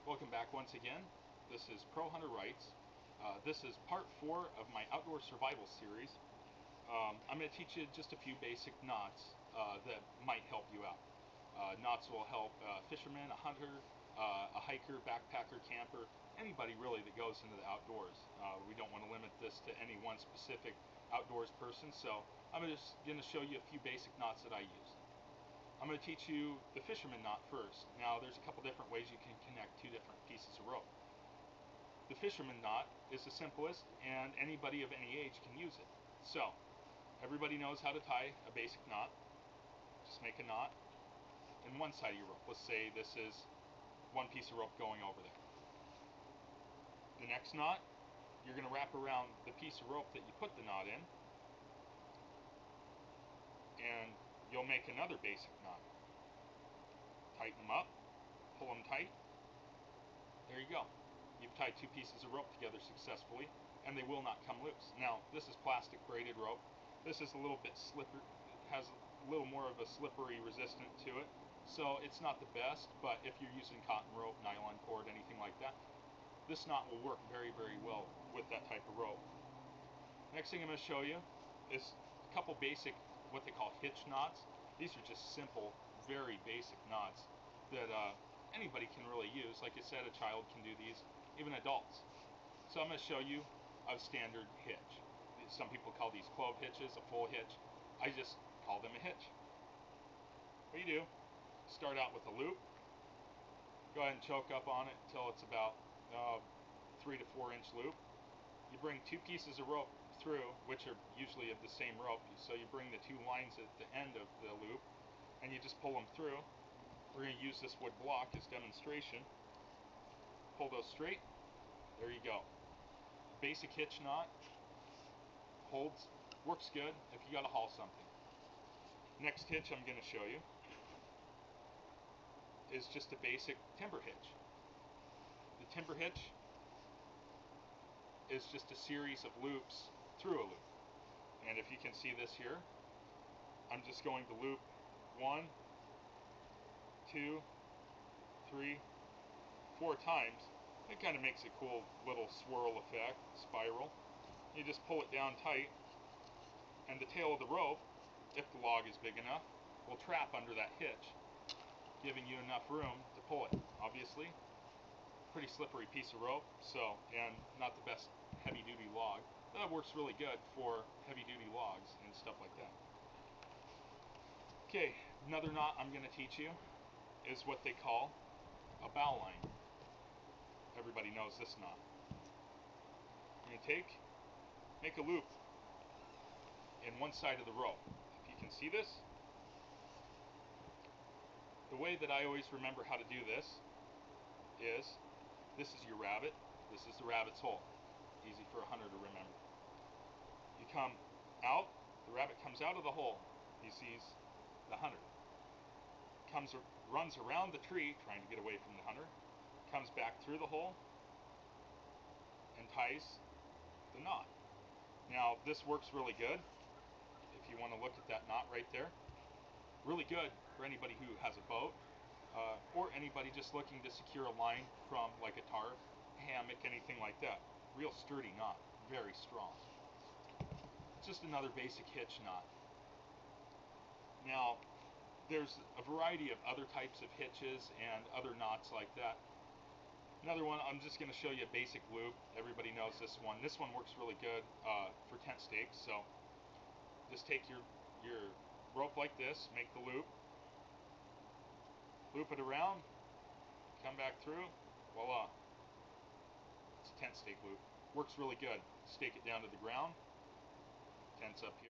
Welcome back once again. This is Pro Hunter Writes. This is part 4 of my outdoor survival series. I'm going to teach you just a few basic knots that might help you out. Knots will help a fisherman, a hunter, a hiker, backpacker, camper, anybody really that goes into the outdoors. We don't want to limit this to any one specific outdoors person, so I'm just going to show you a few basic knots that I use. I'm going to teach you the fisherman knot first. Now there's a couple different ways you can connect two different pieces of rope. The fisherman knot is the simplest and anybody of any age can use it. So everybody knows how to tie a basic knot. Just make a knot in one side of your rope. Let's say this is one piece of rope going over there. The next knot, you're going to wrap around the piece of rope that you put the knot in, and you'll make another basic knot. Tighten them up, pull them tight. There you go. You've tied two pieces of rope together successfully, and they will not come loose. Now, this is plastic braided rope. This is a little bit slippery, has a little more of a slippery resistance to it, so it's not the best, but if you're using cotton rope, nylon cord, anything like that, this knot will work very, very well with that type of rope. Next thing I'm going to show you is a couple basic what they call hitch knots. These are just simple, very basic knots that anybody can really use. Like I said, a child can do these, even adults. So I'm going to show you a standard hitch. Some people call these clove hitches, a full hitch. I just call them a hitch. What you do, start out with a loop. Go ahead and choke up on it until it's about 3 to 4 inch loop. You bring two pieces of rope through, which are usually of the same rope, so you bring the two lines at the end of the loop and you just pull them through. We're going to use this wood block as demonstration. Pull those straight. There you go. Basic hitch knot. Holds, works good if you got to haul something. Next hitch I'm going to show you is just a basic timber hitch. The timber hitch is just a series of loops through a loop. And if you can see this here, I'm just going to loop 1, 2, 3, 4 times. It kind of makes a cool little swirl effect, spiral. You just pull it down tight, and the tail of the rope, if the log is big enough, will trap under that hitch, giving you enough room to pull it. Obviously, pretty slippery piece of rope, so, and not the best heavy duty log. That works really good for heavy duty logs and stuff like that. Okay, another knot I'm going to teach you is what they call a bow line. Everybody knows this knot. You're going to make a loop in one side of the rope. If you can see this, the way that I always remember how to do this is, this is your rabbit, this is the rabbit's hole. Easy for a hunter to remember. You come out, the rabbit comes out of the hole. He sees the hunter. Runs around the tree, trying to get away from the hunter. Comes back through the hole and ties the knot. Now, this works really good. If you want to look at that knot right there, really good for anybody who has a boat, or anybody just looking to secure a line from like a tarp, hammock, anything like that. Real sturdy knot, very strong. It's just another basic hitch knot. Now, there's a variety of other types of hitches and other knots like that. Another one, I'm just going to show you a basic loop. Everybody knows this one. This one works really good for tent stakes. So just take your rope like this, make the loop, loop it around, come back through, voila. It's a tent stake loop. Works really good. Stake it down to the ground, tent's up here.